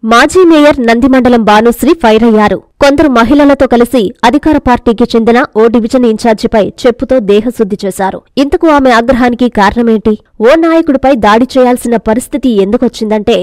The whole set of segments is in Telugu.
మాజీ మేయర్ నందిమండలం భానుశ్రీ ఫైర్ అయ్యారు. కొందరు మహిళలతో కలిసి అధికార పార్టీకి చెందిన ఓ డివిజన్ ఇన్ఛార్జిపై చెప్పుతో దేహశుద్ధి చేశారు. ఇంతకు ఆమె ఆగ్రహానికి కారణమేంటి? ఓ నాయకుడిపై దాడి చేయాల్సిన పరిస్థితి ఎందుకొచ్చిందంటే,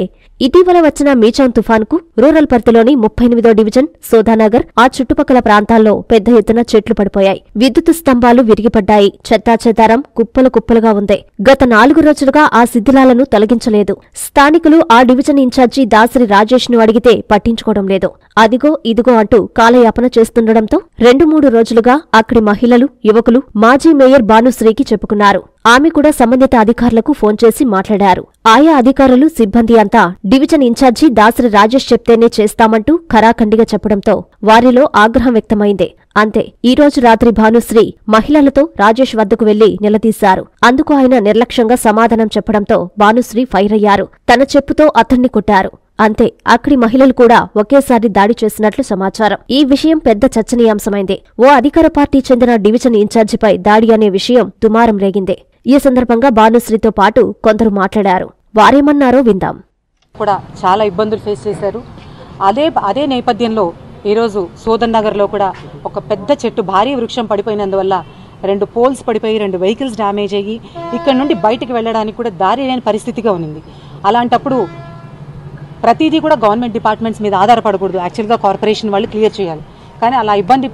ఇటీవల వచ్చిన మీచాన్ తుఫాన్కు రూరల్ పరిధిలోని 38వ డివిజన్ సోదానగర్ ఆ చుట్టుపక్కల ప్రాంతాల్లో పెద్ద ఎత్తున చెట్లు పడిపోయాయి. విద్యుత్ స్తంభాలు విరిగిపడ్డాయి. చెత్తాచెదారం కుప్పలు కుప్పలుగా ఉంది. గత 4 రోజులుగా ఆ శిథిలాలను తొలగించలేదు. స్థానికులు ఆ డివిజన్ ఇన్ఛార్జి దాసరి రాజేష్ ను అడిగితే పట్టించుకోవడం లేదు. అదిగో ఇదిగో అంటూ కాలయాపన చేస్తుండటంతో 2-3 రోజులుగా అక్కడి మహిళలు, యువకులు మాజీ మేయర్ భానుశ్రీకి చెప్పుకున్నారు. ఆమె కూడా సంబంధిత అధికారులకు ఫోన్ చేసి మాట్లాడారు. ఆయా అధికారులు, సిబ్బంది అంతా డివిజన్ ఇన్ఛార్జి దాసరి రాజేష్ చెప్తేనే చేస్తామంటూ ఖరాఖండిగా చెప్పడంతో వారిలో ఆగ్రహం వ్యక్తమైంది. అంతే, ఈ రోజు రాత్రి భానుశ్రీ మహిళలతో రాజేష్ వద్దకు వెళ్లి నిలదీశారు. అందుకు ఆయన నిర్లక్ష్యంగా సమాధానం చెప్పడంతో భానుశ్రీ ఫైర్ అయ్యారు. తన చెప్పుతో అతన్ని కొట్టారు. అంతే, అక్కడి మహిళలు కూడా ఒకేసారి దాడి చేసినట్లు సమాచారం. ఈ విషయం పెద్ద చర్చనీయాంశమైంది. ఓ అధికార పార్టీ చెందిన డివిజన్ ఇన్ఛార్జిపై దాడి అనే విషయం దుమారం రేగింది. ఈ సందర్భంగా భానుశ్రీతో పాటు కొందరు మాట్లాడారు. వారేమన్నారో విందాం. కూడా చాలా ఇబ్బందులు ఫేస్ చేశారు. అదే నేపథ్యంలో ఈరోజు సోదన్ నగర్లో కూడా ఒక పెద్ద చెట్టు, భారీ వృక్షం పడిపోయినందువల్ల 2 పోల్స్ పడిపోయి 2 వెహికల్స్ డ్యామేజ్ అయ్యి ఇక్కడ నుండి బయటకు వెళ్ళడానికి కూడా దారి లేని పరిస్థితిగా ఉంది. అలాంటప్పుడు ప్రతిదీ కూడా గవర్నమెంట్ డిపార్ట్మెంట్స్ మీద ఆధారపడకూడదు. యాక్చువల్గా కార్పొరేషన్ వాళ్ళు క్లియర్ చేయాలి. కానీ అలా ఇబ్బంది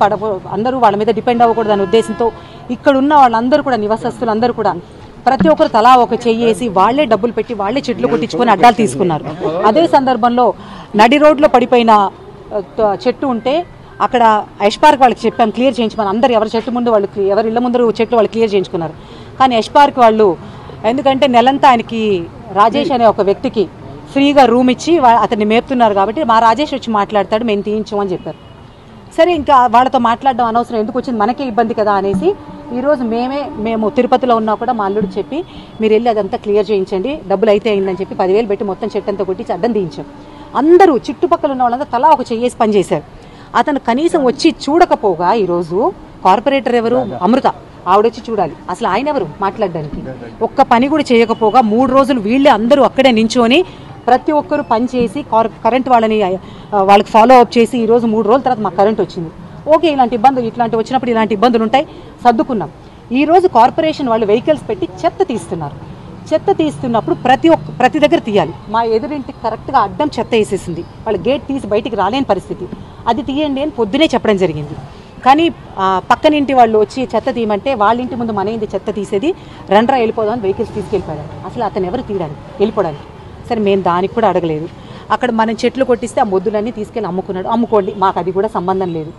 అందరూ వాళ్ళ మీద డిపెండ్ అవ్వకూడదు అనే ఉద్దేశంతో ఇక్కడున్న వాళ్ళందరూ కూడా, నివాసస్తులందరూ కూడా ప్రతి ఒక్కరు తలా ఒక చెయ్యేసి వాళ్లే డబ్బులు పెట్టి వాళ్లే చెట్లు కొట్టించుకొని అడ్డాలు తీసుకున్నారు. అదే సందర్భంలో నడి రోడ్లో పడిపోయిన చెట్టు ఉంటే అక్కడ యష్ పార్క్ వాళ్ళకి చెప్పాం క్లియర్ చేయించుకుని, అందరు ఎవరి చెట్టు ముందు వాళ్ళు, ఎవరి ఇళ్ల ముందు చెట్లు వాళ్ళు క్లియర్ చేయించుకున్నారు. కానీ యష్ పార్క్ వాళ్ళు ఎందుకంటే నెలంతా ఆయనకి రాజేష్ అనే ఒక వ్యక్తికి ఫ్రీగా రూమ్ ఇచ్చి అతన్ని మేపుతున్నారు కాబట్టి మా రాజేష్ వచ్చి మాట్లాడతాడు, మేము తీయించామని చెప్పారు. సరే, ఇంకా వాళ్ళతో మాట్లాడడం అనవసరం, ఎందుకు వచ్చింది, మనకే ఇబ్బంది కదా అనేసి ఈరోజు మేము తిరుపతిలో ఉన్నా కూడా మా అల్లుడికి చెప్పి మీరు వెళ్ళి అదంతా క్లియర్ చేయించండి, డబ్బులు అయితే అయిందని చెప్పి 10,000 పెట్టి మొత్తం చెట్టు అంతా కొట్టించి అడ్డం తీయించాం. అందరూ చుట్టుపక్కల ఉన్న వాళ్ళంతా తలా ఒక చెయ్యేసి పని చేశారు. అతను కనీసం వచ్చి చూడకపోగా ఈరోజు కార్పొరేటర్ ఎవరు, అమృత, ఆవిడొచ్చి చూడాలి. అసలు ఆయన ఎవరు మాట్లాడడానికి? ఒక్క పని కూడా చేయకపోగా 3 రోజులు వీళ్ళే అందరూ అక్కడే నించోని ప్రతి ఒక్కరు పని చేసి కరెంట్ వాళ్ళకి ఫాలో అప్ చేసి ఈరోజు 3 రోజుల తర్వాత మాకు కరెంట్ వచ్చింది. ఓకే, ఇట్లాంటి వచ్చినప్పుడు ఇలాంటి ఇబ్బందులు ఉంటాయి, సర్దుకున్నాం. ఈరోజు కార్పొరేషన్ వాళ్ళు వెహికల్స్ పెట్టి చెత్త తీస్తున్నారు. చెత్త తీస్తున్నప్పుడు ప్రతి దగ్గర తీయాలి. మా ఎదురింటికి కరెక్ట్గా అడ్డం చెత్త వేసేసింది. వాళ్ళు గేట్ తీసి బయటికి రాలేని పరిస్థితి. అది తీయండి అని పొద్దునే చెప్పడం జరిగింది. కానీ పక్కనింటి వాళ్ళు వచ్చి చెత్త తీయమంటే వాళ్ళ ఇంటి ముందు మన ఇంటి చెత్త తీసేది, రండ్రా వెళ్ళిపోదామని వెహికల్స్ తీసుకెళ్ళిపోయాడు. అసలు అతను ఎవరు తీయడానికి, వెళ్ళిపోవడానికి? సరే, మేము దానికి కూడా అడగలేదు. అక్కడ మనం చెట్లు కొట్టిస్తే ఆ మొద్దులన్నీ తీసుకెళ్ళి అమ్ముకోండి, మాకు అది కూడా సంబంధం లేదు.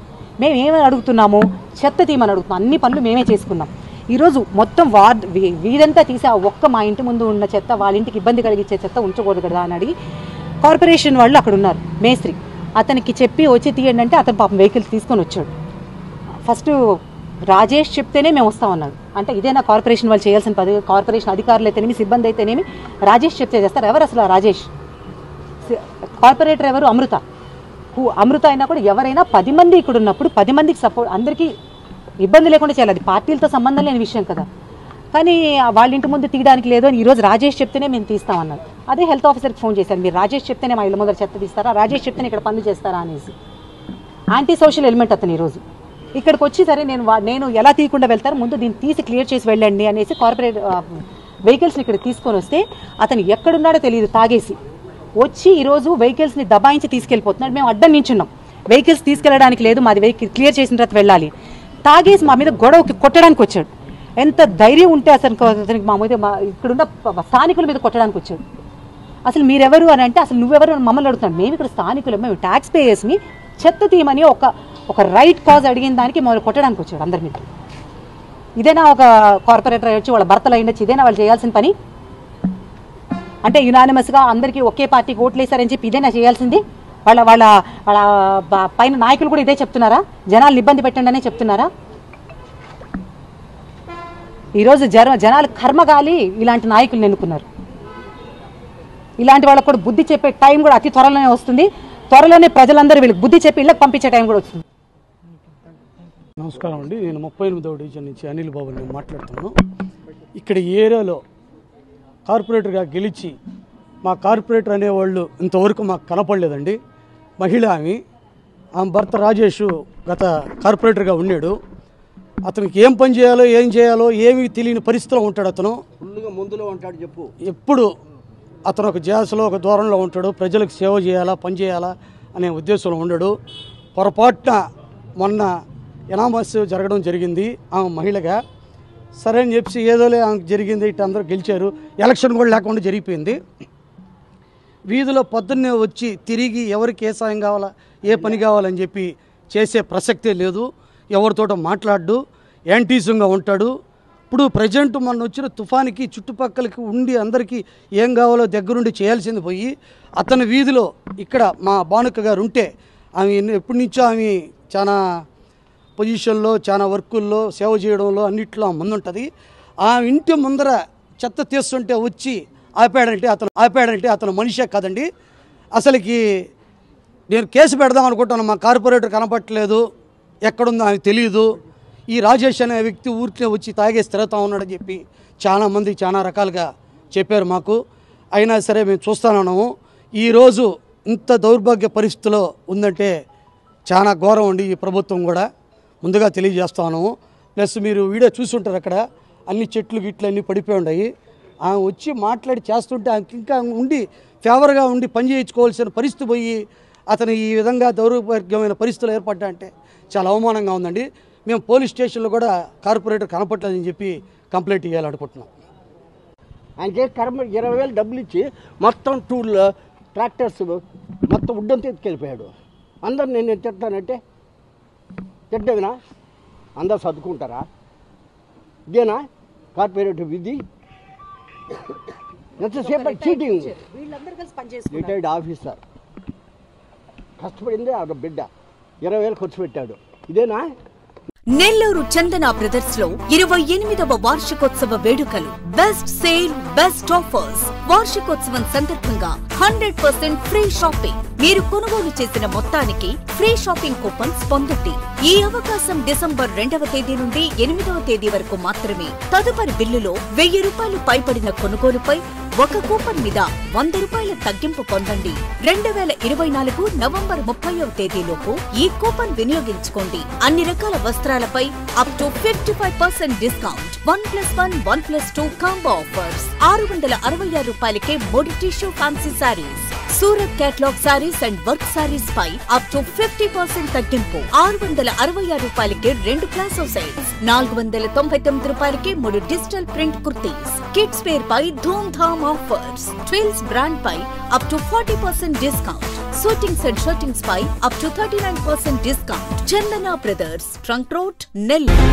మేము ఏమని అడుగుతున్నాము, చెత్త తీయమని అడుగుతున్నాం. అన్ని పనులు మేమే చేసుకున్నాం. ఈరోజు మొత్తం వీధంతా తీసి ఆ ఒక్క మా ఇంటి ముందు ఉన్న చెత్త, వాళ్ళ ఇంటికి ఇబ్బంది కలిగించే చెత్త ఉంచకూడదు కదా అని అడిగి కార్పొరేషన్ వాళ్ళు అక్కడ ఉన్నారు, మేస్త్రి, అతనికి చెప్పి వచ్చి తీయండి అంటే అతను పాపం వెహికల్స్ తీసుకొని వచ్చాడు. ఫస్ట్ రాజేష్ చెప్తేనే మేము వస్తామన్నాడు. అంటే ఇదేనా కార్పొరేషన్ వాళ్ళు చేయాల్సిన పని? కార్పొరేషన్ అధికారులు అయితేనేమి, సిబ్బంది అయితేనేమి రాజేష్ చెప్తే చేస్తారు. ఎవరు అసలు రాజేష్? కార్పొరేటర్ ఎవరు? అమృత అయినా కూడా ఎవరైనా 10 మంది ఇక్కడ ఉన్నప్పుడు 10 మందికి సపోర్ట్, అందరికీ ఇబ్బంది లేకుండా చేయాలి. అది పార్టీలతో సంబంధం లేని విషయం కదా. కానీ వాళ్ళ ఇంటి ముందు తీయడానికి లేదు అని ఈరోజు రాజేష్ చెప్తేనే మేము తీస్తామన్నారు. అదే హెల్త్ ఆఫీసర్కి ఫోన్ చేశారు, మీరు రాజేష్ చెప్తేనే మా ఇళ్ళ ముందర చెత్త తీస్తారా, రాజేష్ చెప్తేనే ఇక్కడ పనులు చేస్తారా అనేసి. యాంటీ సోషల్ ఎలిమెంట్ అతను ఈరోజు ఇక్కడికి వచ్చి, సరే నేను ఎలా తీయకుండా వెళ్తారు, ముందు దీన్ని తీసి క్లియర్ చేసి వెళ్ళండి అనేసి కార్పొరేట్ వెహికల్స్ని ఇక్కడ తీసుకొని వస్తే అతను ఎక్కడున్నాడో తెలియదు, తాగేసి వచ్చి ఈరోజు వెహికల్స్ని దబాయించి తీసుకెళ్ళిపోతున్నాడు. మేము అడ్డం నించున్నాం, వెహికల్స్ తీసుకెళ్ళడానికి లేదు, మాది వెహికల్ క్లియర్ చేసిన తర్వాత వెళ్ళాలి. తాగేసి మా మీద గొడవకి కొట్టడానికి వచ్చాడు. ఎంత ధైర్యం ఉంటే అతనికి మా మీద, ఇక్కడున్న స్థానికుల మీద కొట్టడానికి వచ్చాడు. అసలు మీరెవరు అని అంటే, అసలు నువ్వెవరు మమ్మల్ని అడుగుతున్నాడు. మేము ఇక్కడ స్థానికులు, మేము ట్యాక్స్ పేయర్స్ని, చెత్త తీయమని ఒక రైట్ కాజ్ అడిగిన దానికి మమ్మల్ని కొట్టడానికి వచ్చాడు అందరి మీద. ఇదేనా ఒక కార్పొరేటర్ వచ్చి వాళ్ళ భర్తలు అయ్యిండొచ్చు, ఇదేనా వాళ్ళు చేయాల్సిన పని? అంటే యునానిమస్గా అందరికీ ఒకే పార్టీకి ఓట్లు వేశారని చెప్పి ఇదేనా చేయాల్సింది? వాళ్ళ వాళ్ళ వాళ్ళ పైన నాయకులు కూడా ఇదే చెప్తున్నారా? జనాలు ఇబ్బంది పెట్టండి అనే చెప్తున్నారా? ఈరోజు జనాలు కర్మగాలి ఇలాంటి నాయకులు ఎన్నుకున్నారు. ఇలాంటి వాళ్ళకు కూడా బుద్ధి చెప్పే టైం కూడా అతి త్వరలోనే వస్తుంది. త్వరలోనే ప్రజలందరూ వీళ్ళకి బుద్ధి చెప్పి ఇళ్ళకి పంపించే టైం కూడా వస్తుంది. నమస్కారం అండి, నేను 38వ డివిజన్ నుంచి అనిల్ బాబు నేను మాట్లాడుతున్నాను. ఇక్కడ ఈ ఏరియాలో కార్పొరేటర్గా గెలిచి మా కార్పొరేటర్ అనేవాళ్ళు ఇంతవరకు మాకు కనపడలేదండి. మహిళ ఆమె భర్త రాజేష్ గత కార్పొరేటర్గా ఉన్నాడు. అతనికి ఏం పని చేయాలో ఏం చేయాలో ఏమీ తెలియని పరిస్థితిలో ఉంటాడు. అతను ఫుల్గా ముందులో ఉంటాడు. చెప్పు, ఎప్పుడు అతను ఒక ధ్యాసలో ఒక దూరంలో ఉంటాడు. ప్రజలకు సేవ చేయాలా పని చేయాలా అనే ఉద్దేశంలో ఉండడు. పొరపాటున మొన్న ఎనామస్ జరగడం జరిగింది ఆమె మహిళగా. సరే అని చెప్పి ఏదోలే ఆమెకు జరిగింది, ఇటు అందరూ గెలిచారు, ఎలక్షన్ కూడా లేకుండా జరిగిపోయింది. వీధిలో పొద్దున్నే వచ్చి తిరిగి ఎవరికి ఏ సాయం కావాలా ఏ పని కావాలని చెప్పి చేసే ప్రసక్తే లేదు. ఎవరితోటో మాట్లాడు, యాంటీజంగా ఉంటాడు. ఇప్పుడు ప్రజెంట్ మొన్న వచ్చిన తుఫానికి చుట్టుపక్కలకి ఉండి అందరికీ ఏం కావాలో దగ్గరుండి చేయాల్సింది పోయి అతని వీధిలో ఇక్కడ మా భానుక గారు ఉంటే ఆమె ఎప్పటి నుంచో ఆమె చాలా పొజిషన్లో చాలా వర్కుల్లో సేవ చేయడంలో అన్నింటిలో ముందుంటుంది. ఆ ఇంటి ముందర చెత్త తీస్తుంటే వచ్చి ఆపాడంటే అతను మనిషే కాదండి. అసలుకి నేను కేసు పెడదాం అనుకుంటాను, మా కార్పొరేటర్ కనపట్టలేదు, ఎక్కడుందో ఆమె తెలియదు. ఈ రాజేష్ అనే వ్యక్తి ఊరికే వచ్చి తాగేసి తిరుగుతూ ఉన్నాడని చెప్పి చాలామంది చాలా రకాలుగా చెప్పారు మాకు. అయినా సరే మేము చూస్తున్నాము. ఈరోజు ఇంత దౌర్భాగ్య పరిస్థితిలో ఉందంటే చాలా ఘోరం అండి. ఈ ప్రభుత్వం కూడా ముందుగా తెలియజేస్తాను. ప్లస్ మీరు వీడియో చూసుంటారు, అక్కడ అన్ని చెట్లు గిట్లు అన్నీ పడిపోయి ఉన్నాయి. ఆమె వచ్చి మాట్లాడి చేస్తుంటే ఆమెకి ఇంకా ఉండి ఫేవర్గా ఉండి పని చేయించుకోవాల్సిన పరిస్థితి పోయి అతను ఈ విధంగా దౌర్భాగ్యమైన పరిస్థితులు ఏర్పడ్డా అంటే చాలా అవమానంగా ఉందండి. మేము పోలీస్ స్టేషన్లో కూడా కార్పొరేటర్ కనపట్లేదని చెప్పి కంప్లైంట్ ఇవ్వాలనుకుంటున్నాం. ఆయనకే కర్మ 20,000 డబ్బులు ఇచ్చి మొత్తం ట్రాక్టర్స్ మొత్తం ఉడ్డంతా ఎత్తుకెళ్ళిపోయాడు. అందరు నేను తిట్టానంటే తిట్టవినా? అందరు సర్దుకుంటారా? ఇదేనా కార్పొరేటర్ విధి? ఎంతసేపు చీటింగ్. రిటైర్డ్ ఆఫీసర్ కష్టపడిందే ఆ బిడ్డ 20,000 ఖర్చు పెట్టాడు. ఇదేనా? నెల్లూరు చందన బ్రదర్స్ లో 28వ వార్షికోత్సవ వేడుకలు. Best sale, best offers. వార్షికోత్సవం సందర్భంగా 100% ఫ్రీ షాపింగ్. మీరు కొనుగోలు చేసిన మొత్తానికి ఫ్రీ షాపింగ్ కూపన్స్ పొందండి. ఈ అవకాశం డిసెంబర్ 2వ తేదీ నుండి 8వ తేదీ వరకు మాత్రమే. తదుపరి బిల్లులో ₹1000 పైబడిన కొనుగోలుపై ఒక కూపన్ మీద ₹100 తగ్గింపు పొందండి. 2024 నవంబర్ 30వ తేదీలోపు ఈ కూపన్ వినియోగించుకోండి. అన్ని రకాల వస్త్రాలపై up to 55% discount. 1+1, 1+2 combo offers. ₹666కే 3 tissue fancy saris. Surat catalogue saris and work saris పై అప్ టు 50% తగ్గింపు. ₹666కే 2 ప్లాసో సెట్స్. ₹499కే 3 digital print kurtis. Kids wear పై ధూమ్ ధామ్ ఆఫర్స్. ట్విల్స్ బ్రాండ్ పై up to 40% discount. Suitings and shirtings పై up to 39% discount. Chandana brothers, trunk road, Nellore.